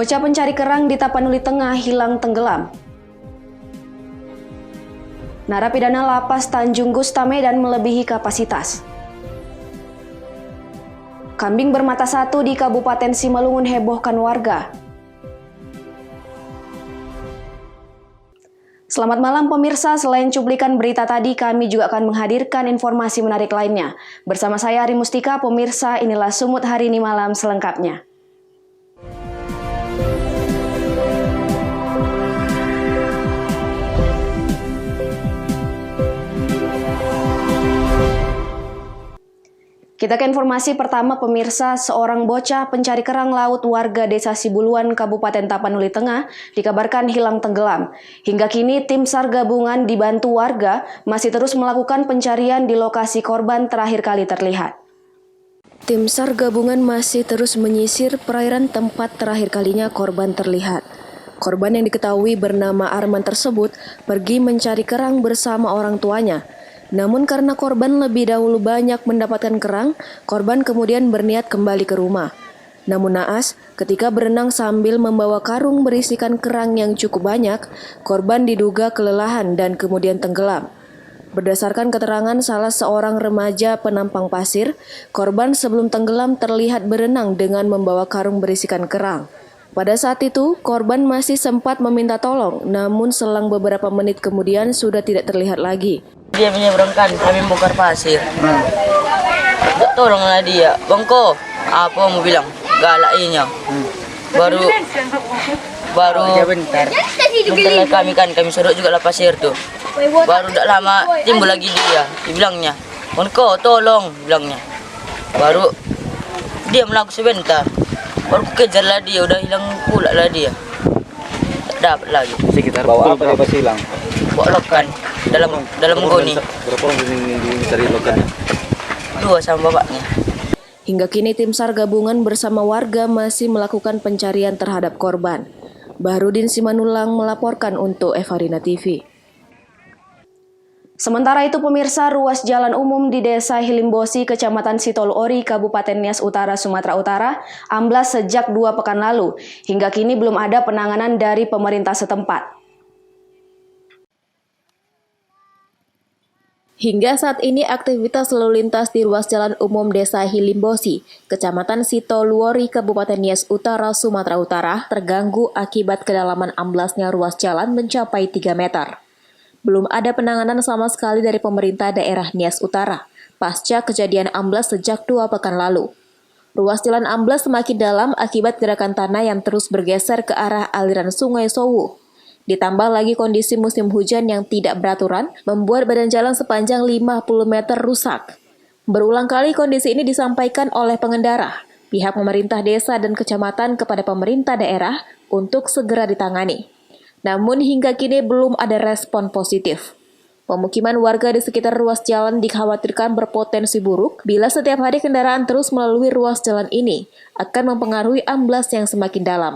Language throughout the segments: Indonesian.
Bocah pencari kerang di Tapanuli Tengah hilang tenggelam. Narapidana Lapas Tanjung Gustamedan melebihi kapasitas. Kambing bermata satu di Kabupaten Simalungun hebohkan warga. Selamat malam pemirsa, selain cuplikan berita tadi, kami juga akan menghadirkan informasi menarik lainnya. Bersama saya Ari Mustika, pemirsa, inilah Sumut Hari Ini Malam selengkapnya. Kita ke informasi pertama pemirsa, seorang bocah pencari kerang laut warga Desa Sibuluan, Kabupaten Tapanuli Tengah dikabarkan hilang tenggelam. Hingga kini tim SAR gabungan dibantu warga masih terus melakukan pencarian di lokasi korban terakhir kali terlihat. Tim SAR gabungan masih terus menyisir perairan tempat terakhir kalinya korban terlihat. Korban yang diketahui bernama Arman tersebut pergi mencari kerang bersama orang tuanya. Namun karena korban lebih dahulu banyak mendapatkan kerang, korban kemudian berniat kembali ke rumah. Namun naas, ketika berenang sambil membawa karung berisikan kerang yang cukup banyak, korban diduga kelelahan dan kemudian tenggelam. Berdasarkan keterangan salah seorang remaja penampang pasir, korban sebelum tenggelam terlihat berenang dengan membawa karung berisikan kerang. Pada saat itu, korban masih sempat meminta tolong, namun selang beberapa menit kemudian sudah tidak terlihat lagi. Dia menyeberangkan, kami bongkar pasir. Tolonglah dia, bangko. Apa mau bilang? Galaknya. Baru bentar kami suruh juga lah pasir tuh. Baru tidak lama timbul lagi dia bilangnya, bangko tolong, bilangnya. Baru dia melakukan sebentar. Baru kejar lah dia, udah hilang pula lah dia. Tak dapat lagi. Sekitar bawa apa dia pas hilang? Bawa lokan dalam goni. Berapa orang dicari lokannya? 2 sama bapaknya. Hingga kini tim SAR gabungan bersama warga masih melakukan pencarian terhadap korban. Bahrudin Simanulang melaporkan untuk Evarina TV. Sementara itu pemirsa, ruas jalan umum di Desa Hilimbosi, Kecamatan Sitoluori, Kabupaten Nias Utara, Sumatera Utara, amblas sejak 2 pekan lalu. Hingga kini belum ada penanganan dari pemerintah setempat. Hingga saat ini aktivitas lalu lintas di ruas jalan umum Desa Hilimbosi, Kecamatan Sitoluori, Kabupaten Nias Utara, Sumatera Utara, terganggu akibat kedalaman amblasnya ruas jalan mencapai 3 meter. Belum ada penanganan sama sekali dari pemerintah daerah Nias Utara, pasca kejadian amblas sejak 2 pekan lalu. Ruas jalan amblas semakin dalam akibat gerakan tanah yang terus bergeser ke arah aliran Sungai Sowu. Ditambah lagi kondisi musim hujan yang tidak beraturan, membuat badan jalan sepanjang 50 meter rusak. Berulang kali kondisi ini disampaikan oleh pengendara, pihak pemerintah desa dan kecamatan kepada pemerintah daerah untuk segera ditangani. Namun hingga kini belum ada respon positif. Pemukiman warga di sekitar ruas jalan dikhawatirkan berpotensi buruk bila setiap hari kendaraan terus melalui ruas jalan ini akan mempengaruhi amblas yang semakin dalam.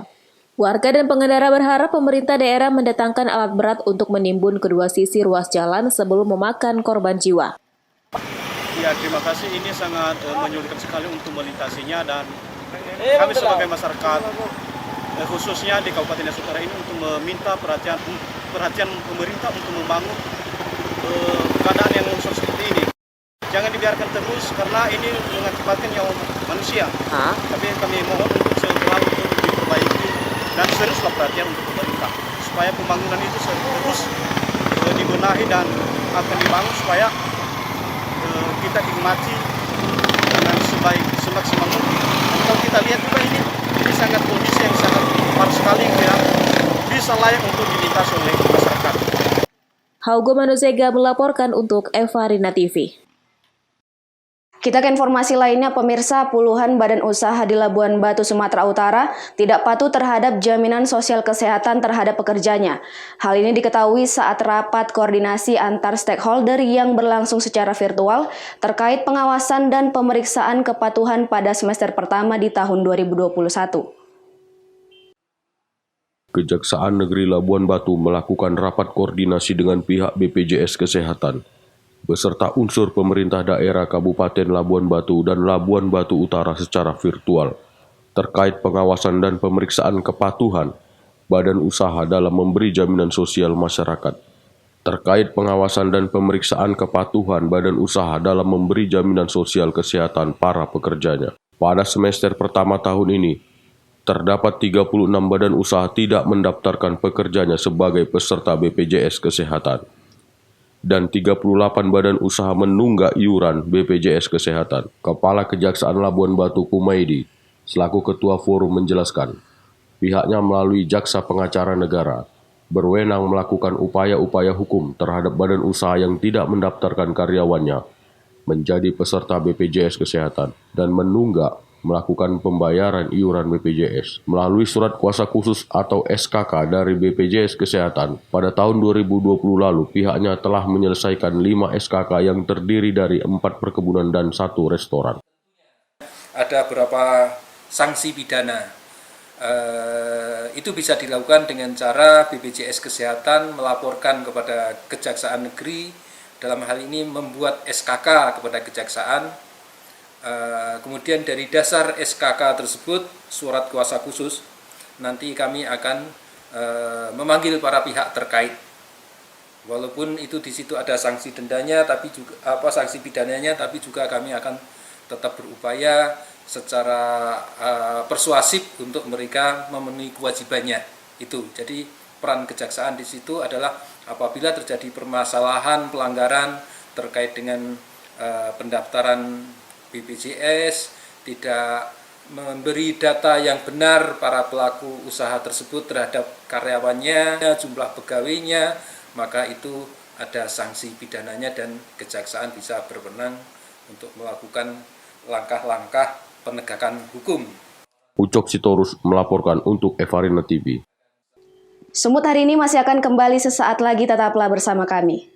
Warga dan pengendara berharap pemerintah daerah mendatangkan alat berat untuk menimbun kedua sisi ruas jalan sebelum memakan korban jiwa. Ya, terima kasih. Ini sangat menyulitkan sekali untuk melintasinya dan kami sebagai masyarakat khususnya di Kabupaten Nias Utara ini untuk meminta perhatian pemerintah untuk membangun keadaan yang longsor seperti ini. Jangan dibiarkan terus karena ini mengakibatkan nyawa manusia. Tapi kami mohon untuk segera untuk diperbaiki dan seriuslah perhatian untuk pemerintah supaya pembangunan itu terus dibenahi dan akan dibangun supaya kita nikmati dengan semaksimal mungkin. Kalau kita lihat juga ini sangat kondisi yang sangat parah sekali yang bisa layak untuk dilintas oleh masyarakat. Haugo Manuzega melaporkan untuk Evarina TV. Kita ke informasi lainnya pemirsa, puluhan badan usaha di Labuan Batu, Sumatera Utara tidak patuh terhadap jaminan sosial kesehatan terhadap pekerjanya. Hal ini diketahui saat rapat koordinasi antar stakeholder yang berlangsung secara virtual terkait pengawasan dan pemeriksaan kepatuhan pada semester pertama di tahun 2021. Kejaksaan Negeri Labuan Batu melakukan rapat koordinasi dengan pihak BPJS Kesehatan beserta unsur pemerintah daerah Kabupaten Labuan Batu dan Labuan Batu Utara secara virtual. terkait pengawasan dan pemeriksaan kepatuhan badan usaha dalam memberi jaminan sosial masyarakat. Terkait pengawasan dan pemeriksaan kepatuhan badan usaha dalam memberi jaminan sosial kesehatan para pekerjanya. Pada semester pertama tahun ini, terdapat 36 badan usaha tidak mendaftarkan pekerjanya sebagai peserta BPJS Kesehatan. Dan 38 badan usaha menunggak iuran BPJS Kesehatan. Kepala Kejaksaan Labuan Batu Kumaidi, selaku Ketua Forum menjelaskan, pihaknya melalui Jaksa Pengacara Negara berwenang melakukan upaya-upaya hukum terhadap badan usaha yang tidak mendaftarkan karyawannya menjadi peserta BPJS Kesehatan dan menunggak melakukan pembayaran iuran BPJS melalui surat kuasa khusus atau SKK dari BPJS Kesehatan. Pada tahun 2020 lalu, pihaknya telah menyelesaikan 5 SKK yang terdiri dari 4 perkebunan dan 1 restoran. Ada beberapa sanksi pidana. Itu bisa dilakukan dengan cara BPJS Kesehatan melaporkan kepada Kejaksaan Negeri, dalam hal ini membuat SKK kepada Kejaksaan. Kemudian dari dasar SKK tersebut, surat kuasa khusus, nanti kami akan memanggil para pihak terkait. Walaupun itu di situ ada sanksi dendanya, tapi juga sanksi pidananya, tapi juga kami akan tetap berupaya secara persuasif untuk mereka memenuhi kewajibannya itu. Jadi peran kejaksaan di situ adalah apabila terjadi permasalahan pelanggaran terkait dengan pendaftaran BPJS, tidak memberi data yang benar para pelaku usaha tersebut terhadap karyawannya, jumlah pegawainya, maka itu ada sanksi pidananya dan kejaksaan bisa berwenang untuk melakukan langkah-langkah penegakan hukum. Ucok Sitorus melaporkan untuk Evarina TV. Sumut hari ini masih akan kembali sesaat lagi, tetaplah bersama kami.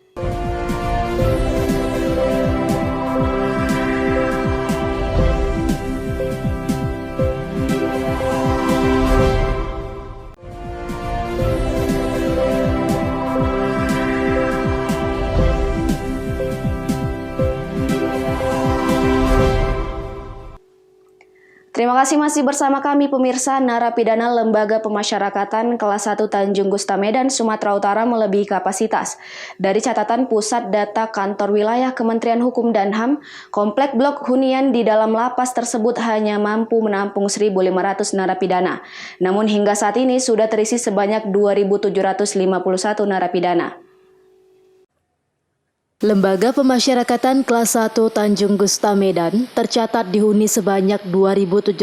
Terima kasih masih bersama kami pemirsa. Narapidana Lembaga Pemasyarakatan kelas 1 Tanjung Gustamedan, Sumatera Utara melebihi kapasitas. Dari catatan Pusat Data Kantor Wilayah Kementerian Hukum dan HAM, komplek blok hunian di dalam lapas tersebut hanya mampu menampung 1.500 narapidana. Namun hingga saat ini sudah terisi sebanyak 2.751 narapidana. Lembaga Pemasyarakatan kelas 1 Tanjung Gustamedan tercatat dihuni sebanyak 2.751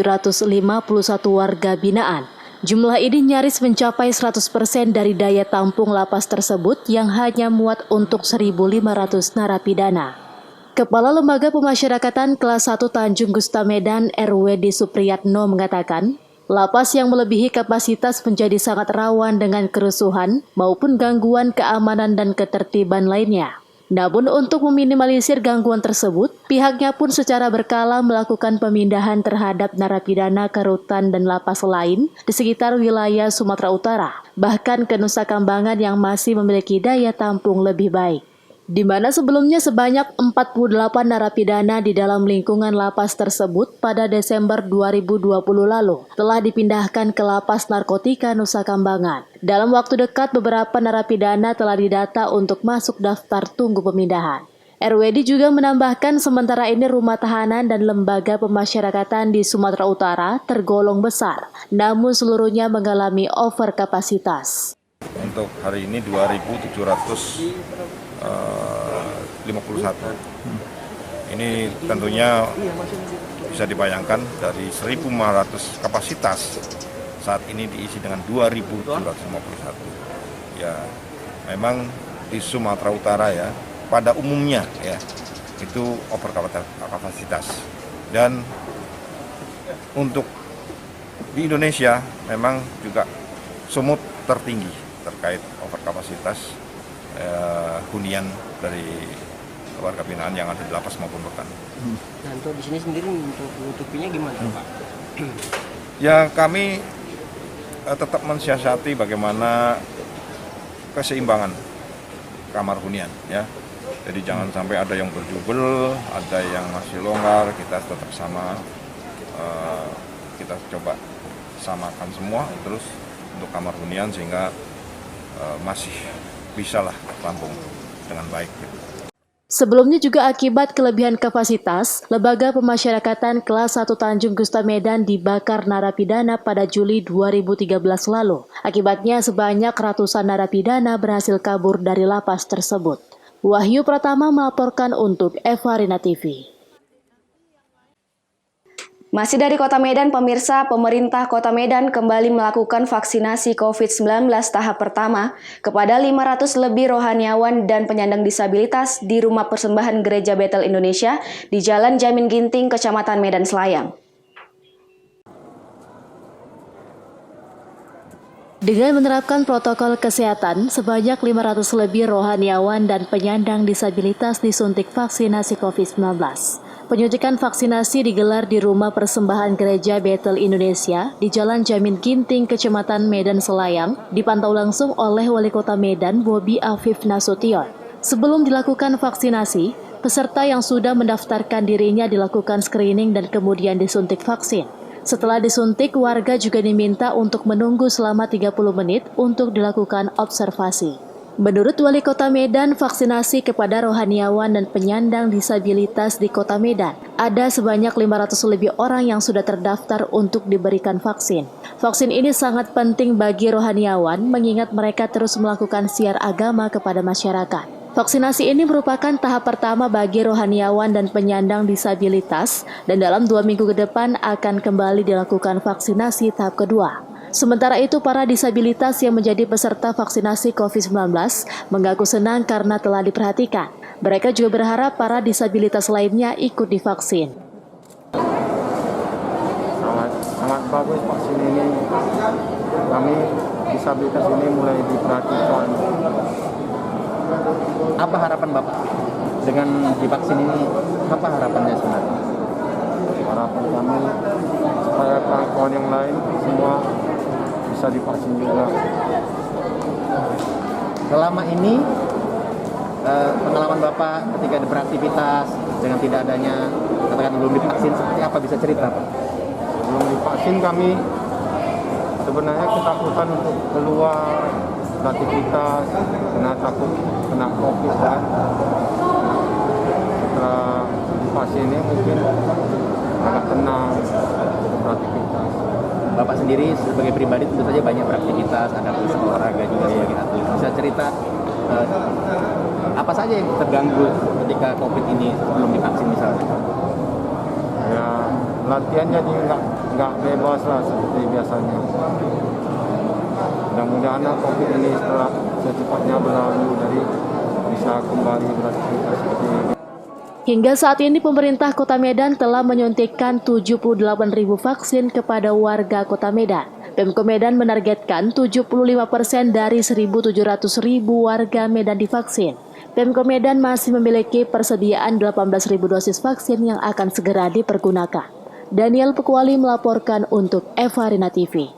warga binaan. Jumlah ini nyaris mencapai 100% dari daya tampung lapas tersebut yang hanya muat untuk 1.500 narapidana. Kepala Lembaga Pemasyarakatan kelas 1 Tanjung Gustamedan RWD Supriyatno mengatakan, lapas yang melebihi kapasitas menjadi sangat rawan dengan kerusuhan maupun gangguan keamanan dan ketertiban lainnya. Namun untuk meminimalisir gangguan tersebut, pihaknya pun secara berkala melakukan pemindahan terhadap narapidana ke rutan dan lapas lain di sekitar wilayah Sumatera Utara, bahkan ke Nusa Kambangan yang masih memiliki daya tampung lebih baik. Di mana sebelumnya sebanyak 48 narapidana di dalam lingkungan lapas tersebut pada Desember 2020 lalu telah dipindahkan ke lapas narkotika Nusa Kambangan. Dalam waktu dekat beberapa narapidana telah didata untuk masuk daftar tunggu pemindahan. RWD juga menambahkan sementara ini rumah tahanan dan lembaga pemasyarakatan di Sumatera Utara tergolong besar, namun seluruhnya mengalami overkapasitas. Untuk hari ini 2.751. Ini tentunya bisa dibayangkan dari 1.500 kapasitas saat ini diisi dengan 2.751. Ya, memang di Sumatera Utara ya, pada umumnya ya itu overkapasitas. Dan untuk di Indonesia memang juga Sumut tertinggi terkait overkapasitas hunian dari warga binaan yang ada di lapas maupun rutan. Nah, untuk di sini sendiri untuk menutupinya gimana, Pak? Ya, kami tetap mensiasati bagaimana keseimbangan kamar hunian ya. Jadi jangan sampai ada yang berjubel, ada yang masih longgar, kita tetap sama kita coba samakan semua terus untuk kamar hunian sehingga masih bisalah rampung dengan baik. Sebelumnya juga akibat kelebihan kapasitas, Lembaga Pemasyarakatan Kelas 1 Tanjung Gusta Medan dibakar narapidana pada Juli 2013 lalu. Akibatnya sebanyak ratusan narapidana berhasil kabur dari lapas tersebut. Wahyu Pratama melaporkan untuk Evarina TV. Masih dari Kota Medan, pemirsa, pemerintah Kota Medan kembali melakukan vaksinasi COVID-19 tahap pertama kepada 500 lebih rohaniawan dan penyandang disabilitas di Rumah Persembahan Gereja Betel Indonesia di Jalan Jamin Ginting, Kecamatan Medan Selayang. Dengan menerapkan protokol kesehatan, sebanyak 500 lebih rohaniawan dan penyandang disabilitas disuntik vaksinasi COVID-19. Penyuntikan vaksinasi digelar di Rumah Persembahan Gereja Betel Indonesia di Jalan Jamin Ginting, Kecamatan Medan Selayang, dipantau langsung oleh Wali Kota Medan, Bobi Afif Nasution. Sebelum dilakukan vaksinasi, peserta yang sudah mendaftarkan dirinya dilakukan screening dan kemudian disuntik vaksin. Setelah disuntik, warga juga diminta untuk menunggu selama 30 menit untuk dilakukan observasi. Menurut Wali Kota Medan, vaksinasi kepada rohaniawan dan penyandang disabilitas di Kota Medan, ada sebanyak 500 lebih orang yang sudah terdaftar untuk diberikan vaksin. Vaksin ini sangat penting bagi rohaniawan mengingat mereka terus melakukan siar agama kepada masyarakat. Vaksinasi ini merupakan tahap pertama bagi rohaniawan dan penyandang disabilitas dan dalam 2 minggu ke depan akan kembali dilakukan vaksinasi tahap kedua. Sementara itu, para disabilitas yang menjadi peserta vaksinasi COVID-19 mengaku senang karena telah diperhatikan. Mereka juga berharap para disabilitas lainnya ikut divaksin. Sangat bagus vaksin ini. Kami disabilitas ini mulai diperhatikan. Apa harapan Bapak dengan divaksin ini? Apa harapannya sebenarnya? Harapan kami supaya kawan-kawan yang lain semua bisa divaksin juga. Selama ini pengalaman Bapak ketika beraktivitas dengan tidak adanya katakan belum divaksin seperti apa, bisa cerita Pak? Sebelum divaksin kami sebenarnya ketakutan untuk keluar beraktivitas karena takut kena COVID kan. Setelah divaksin ini mungkin agak tenang beraktivitas. Bapak sendiri sebagai pribadi tentu saja banyak beraktivitas, ada usaha olahraga juga sebagai atlet. Bisa cerita apa saja yang terganggu ketika COVID ini sebelum divaksin misalnya? Ya, latihan jadi nggak bebas lah seperti biasanya. Mudah-mudahan COVID ini setelah secepatnya berlalu dari bisa kembali beraktivitas seperti ini. Hingga saat ini pemerintah Kota Medan telah menyuntikkan 78.000 vaksin kepada warga Kota Medan. Pemko Medan menargetkan 75% dari 1.700.000 warga Medan divaksin. Pemko Medan masih memiliki persediaan 18.000 dosis vaksin yang akan segera dipergunakan. Daniel Pekwali melaporkan untuk Evarina TV.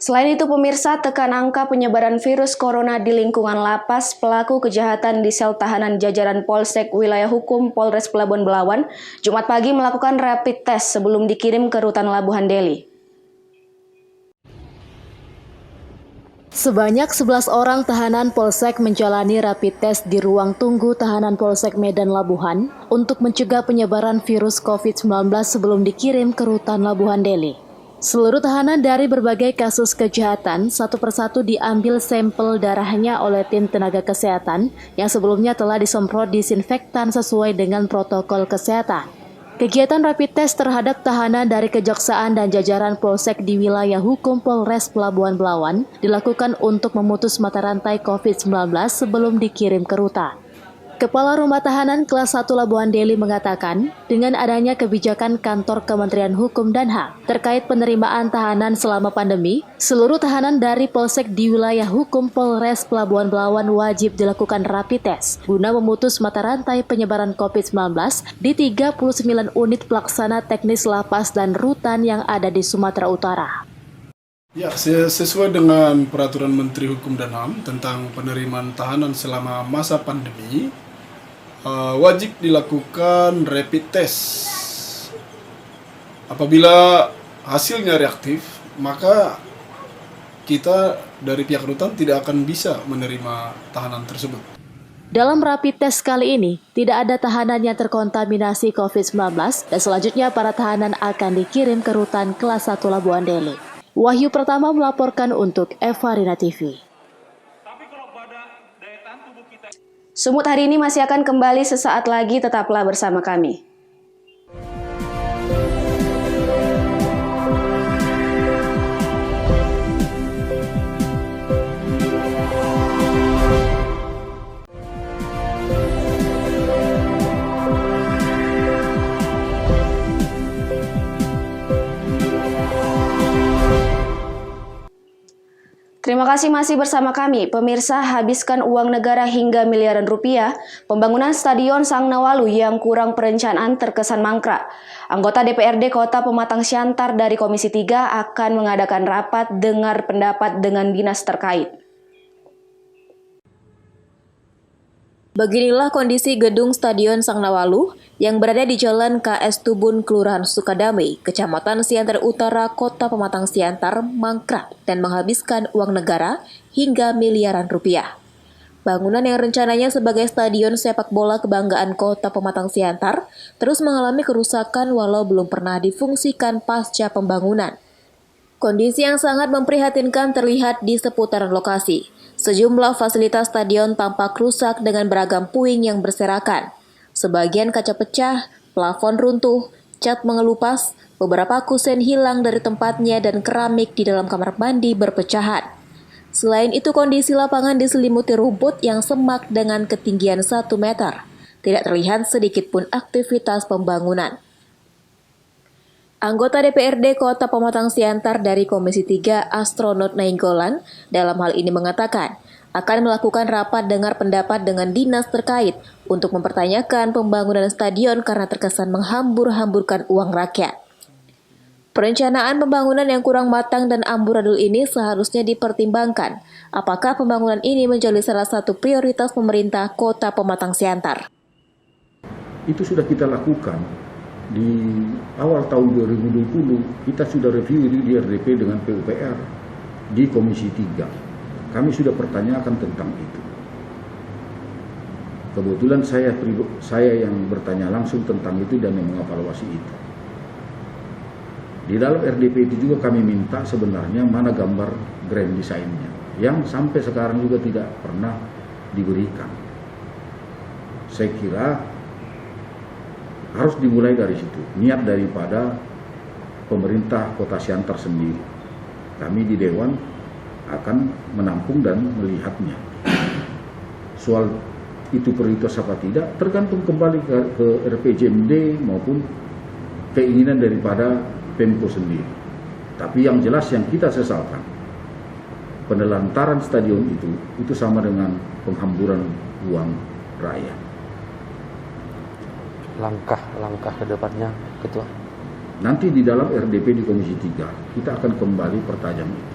Selain itu, pemirsa, tekan angka penyebaran virus corona di lingkungan lapas, pelaku kejahatan di sel tahanan jajaran Polsek Wilayah Hukum Polres Pelabuhan Belawan, Jumat pagi melakukan rapid test sebelum dikirim ke Rutan Labuhan Deli. Sebanyak 11 orang tahanan Polsek menjalani rapid test di ruang tunggu tahanan Polsek Medan Labuhan untuk mencegah penyebaran virus COVID-19 sebelum dikirim ke Rutan Labuhan Deli. Seluruh tahanan dari berbagai kasus kejahatan satu persatu diambil sampel darahnya oleh tim tenaga kesehatan yang sebelumnya telah disemprot disinfektan sesuai dengan protokol kesehatan. Kegiatan rapid test terhadap tahanan dari Kejaksaan dan jajaran Polsek di wilayah hukum Polres Pelabuhan Belawan dilakukan untuk memutus mata rantai COVID-19 sebelum dikirim ke rutan. Kepala Rumah Tahanan Kelas 1 Labuhan Deli mengatakan, dengan adanya kebijakan Kantor Kementerian Hukum dan HAM terkait penerimaan tahanan selama pandemi, seluruh tahanan dari Polsek di wilayah hukum Polres Pelabuhan Belawan wajib dilakukan rapid test guna memutus mata rantai penyebaran COVID-19 di 39 unit pelaksana teknis lapas dan rutan yang ada di Sumatera Utara. Ya, sesuai dengan Peraturan Menteri Hukum dan HAM tentang penerimaan tahanan selama masa pandemi, wajib dilakukan rapid test Apabila hasilnya reaktif, maka kita dari pihak rutan tidak akan bisa menerima tahanan tersebut. Dalam rapid test kali ini, tidak ada tahanan yang terkontaminasi COVID-19 dan selanjutnya para tahanan akan dikirim ke rutan kelas 1 Labuan Deli. Wahyu Pertama melaporkan untuk Evarina TV. Sumut hari ini masih akan kembali sesaat lagi, tetaplah bersama kami. Terima kasih masih bersama kami. Pemirsa, habiskan uang negara hingga miliaran rupiah, pembangunan Stadion Sangnawalu yang kurang perencanaan terkesan mangkrak. Anggota DPRD Kota Pematang Siantar dari Komisi 3 akan mengadakan rapat dengar pendapat dengan dinas terkait. Beginilah kondisi gedung Stadion Sangnawalu yang berada di Jalan KS Tubun, Kelurahan Sukadamai, Kecamatan Siantar Utara, Kota Pematang Siantar, mangkrak dan menghabiskan uang negara hingga miliaran rupiah. Bangunan yang rencananya sebagai stadion sepak bola kebanggaan Kota Pematang Siantar terus mengalami kerusakan walau belum pernah difungsikan pasca pembangunan. Kondisi yang sangat memprihatinkan terlihat di seputaran lokasi. Sejumlah fasilitas stadion tampak rusak dengan beragam puing yang berserakan. Sebagian kaca pecah, plafon runtuh, cat mengelupas, beberapa kusen hilang dari tempatnya dan keramik di dalam kamar mandi berpecahan. Selain itu, kondisi lapangan diselimuti rumput yang semak dengan ketinggian 1 meter. Tidak terlihat sedikit pun aktivitas pembangunan. Anggota DPRD Kota Pematang Siantar dari Komisi 3 Astronot Nainggolan dalam hal ini mengatakan akan melakukan rapat dengar pendapat dengan dinas terkait untuk mempertanyakan pembangunan stadion karena terkesan menghambur-hamburkan uang rakyat. Perencanaan pembangunan yang kurang matang dan amburadul ini seharusnya dipertimbangkan apakah pembangunan ini menjadi salah satu prioritas pemerintah Kota Pematang Siantar. Itu sudah kita lakukan. Di awal tahun 2020 kita sudah review di RDP dengan PUPR di Komisi 3. Kami sudah pertanyakan tentang itu. Kebetulan saya yang bertanya langsung tentang itu dan yang mengevaluasi itu. Di dalam RDP itu juga kami minta sebenarnya mana gambar grand design-nya yang sampai sekarang juga tidak pernah diberikan. Saya kira harus dimulai dari situ, niat daripada pemerintah Kota Siantar sendiri. Kami di Dewan akan menampung dan melihatnya. Soal itu prioritas apa tidak, tergantung kembali ke RPJMD maupun keinginan daripada Pemko sendiri. Tapi yang jelas yang kita sesalkan, penelantaran stadion itu sama dengan penghamburan uang rakyat. Langkah ke depannya, Ketua? Nanti di dalam RDP di Komisi 3 kita akan kembali pertajam itu.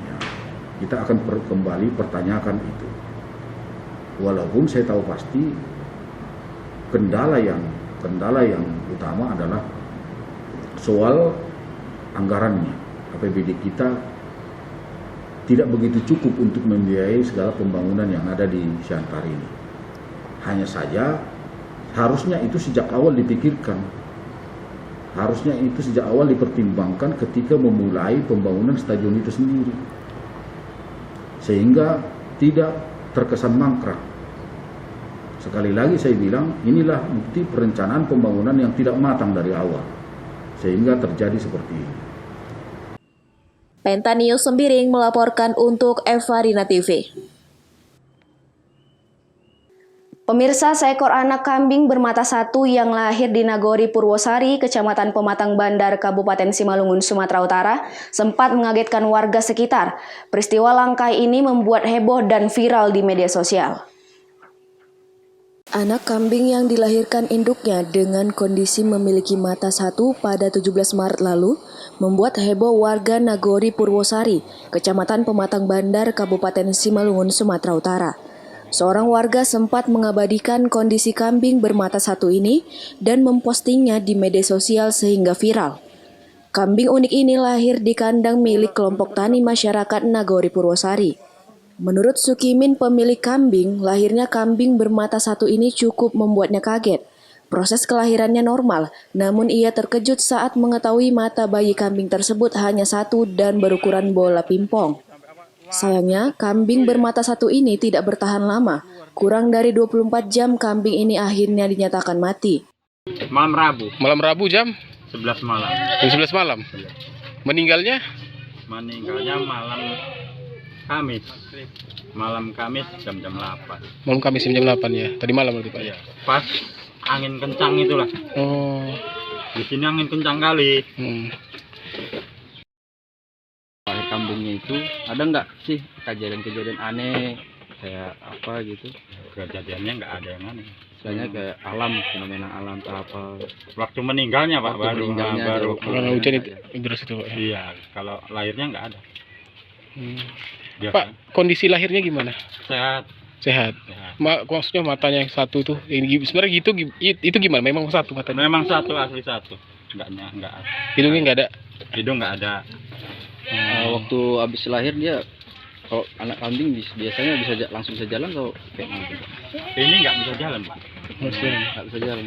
Ya, kita akan kembali pertanyakan itu. Walaupun saya tahu pasti kendala yang utama adalah soal anggarannya. APBD kita tidak begitu cukup untuk membiayai segala pembangunan yang ada di Siantar ini. Hanya saja harusnya itu sejak awal dipikirkan. Harusnya itu sejak awal dipertimbangkan ketika memulai pembangunan stadion itu sendiri. Sehingga tidak terkesan mangkrak. Sekali lagi saya bilang, inilah bukti perencanaan pembangunan yang tidak matang dari awal. Sehingga terjadi seperti ini. Pentanius Sembiring melaporkan untuk Evarina TV. Pemirsa, seekor anak kambing bermata satu yang lahir di Nagori Purwosari, Kecamatan Pematang Bandar, Kabupaten Simalungun, Sumatera Utara, sempat mengagetkan warga sekitar. Peristiwa langka ini membuat heboh dan viral di media sosial. Anak kambing yang dilahirkan induknya dengan kondisi memiliki mata satu pada 17 Maret lalu membuat heboh warga Nagori Purwosari, Kecamatan Pematang Bandar, Kabupaten Simalungun, Sumatera Utara. Seorang warga sempat mengabadikan kondisi kambing bermata satu ini dan mempostingnya di media sosial sehingga viral. Kambing unik ini lahir di kandang milik kelompok tani masyarakat Nagori Purwosari. Menurut Sukimin, pemilik kambing, lahirnya kambing bermata satu ini cukup membuatnya kaget. Proses kelahirannya normal, namun ia terkejut saat mengetahui mata bayi kambing tersebut hanya satu dan berukuran bola pingpong. Sayangnya, kambing bermata satu ini tidak bertahan lama. Kurang dari 24 jam kambing ini akhirnya dinyatakan mati. Malam Rabu. Malam Rabu jam 11 malam. Jam 11 malam. Meninggalnya? Meninggalnya malam Kamis. Malam Kamis jam-jam 8. Malam Kamis jam 8 ya. Tadi malam berarti Pak. Iya. Pas angin kencang itulah. Oh. Di sini angin kencang kali. Lahir kambingnya itu ada nggak sih kejadian-kejadian aneh kayak apa gitu? Kejadiannya nggak ada yang aneh. Misalnya kayak alam, fenomena alam atau apa? Waktu meninggalnya Pak, Waktu meninggalnya baru. Kalau hujan itu deras itu Pak. Iya, kalau lahirnya nggak ada. Biasa. Pak, kondisi lahirnya gimana? Sehat. Sehat. Maksudnya matanya yang satu tuh, ini sebenarnya gitu, itu gimana? Memang satu matanya? Memang satu, asli satu. Nggak ada. Hidungnya nggak ada? Hidung nggak ada. Waktu habis lahir dia, kalau anak kambing biasanya langsung bisa jalan atau kayak gitu? Ini nggak bisa jalan Pak. Nggak bisa jalan.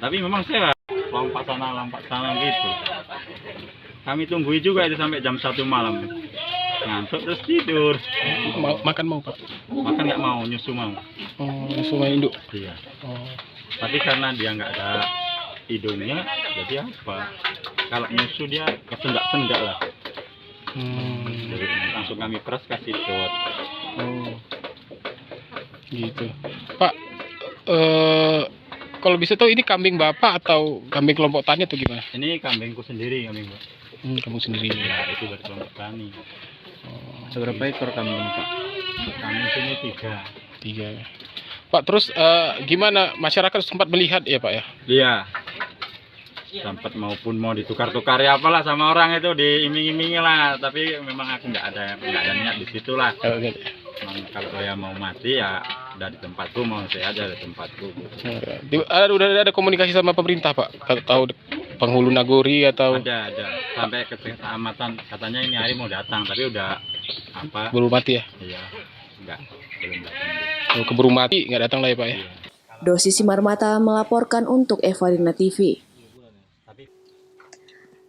Tapi memang sehat. Lompat sana gitu. Kami tungguin juga itu sampai jam 1 malam. Ngantuk terus tidur. Makan mau Pak? Makan nggak mau, nyusu mau. Oh, nyusu induk? Iya. Tapi karena dia nggak ada hidungnya, jadi apa? Kalau nyusu dia kesendak-sendak lah. Jadi langsung kami peras kasih dot. Oh, gitu. Pak, kalau bisa tahu ini kambing Bapak atau kambing kelompok tani atau gimana? Ini kambingku sendiri, kambing Pak. Kamu sendiri? Ya, itu dari kelompok tani. Seberapa ekor kambing Pak? Kambing sini 3. 3. Pak, terus gimana masyarakat sempat melihat ya Pak ya? Iya. Sempat mau ditukar-tukar ya apalah sama orang itu, diiming-imingi lah, tapi memang aku nggak ada niat di situ lah. Kalau saya mau mati ya udah di tempatku, mau saya aja di tempatku. Udah ada komunikasi sama pemerintah Pak? Tahu penghulu Nagori atau? Ada sampai ke kecamatan, katanya ini hari mau datang, tapi udah apa? Belum mati ya? Iya, belum datang. Keburu mati nggak datang lah ya Pak ya? Dosi Simarmata melaporkan untuk Evalina TV.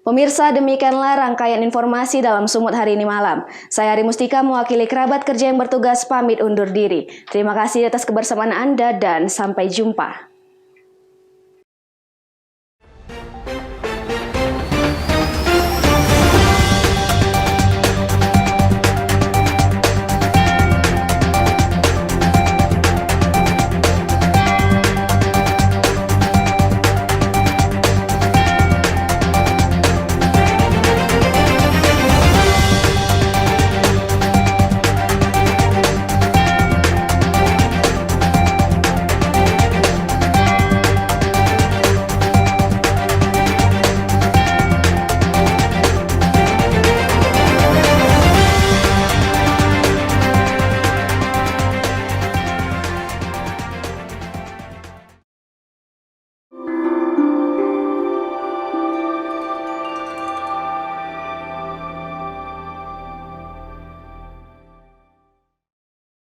Pemirsa, demikianlah rangkaian informasi dalam Sumut hari ini malam. Saya Ari Mustika mewakili kerabat kerja yang bertugas pamit undur diri. Terima kasih atas kebersamaan Anda dan sampai jumpa.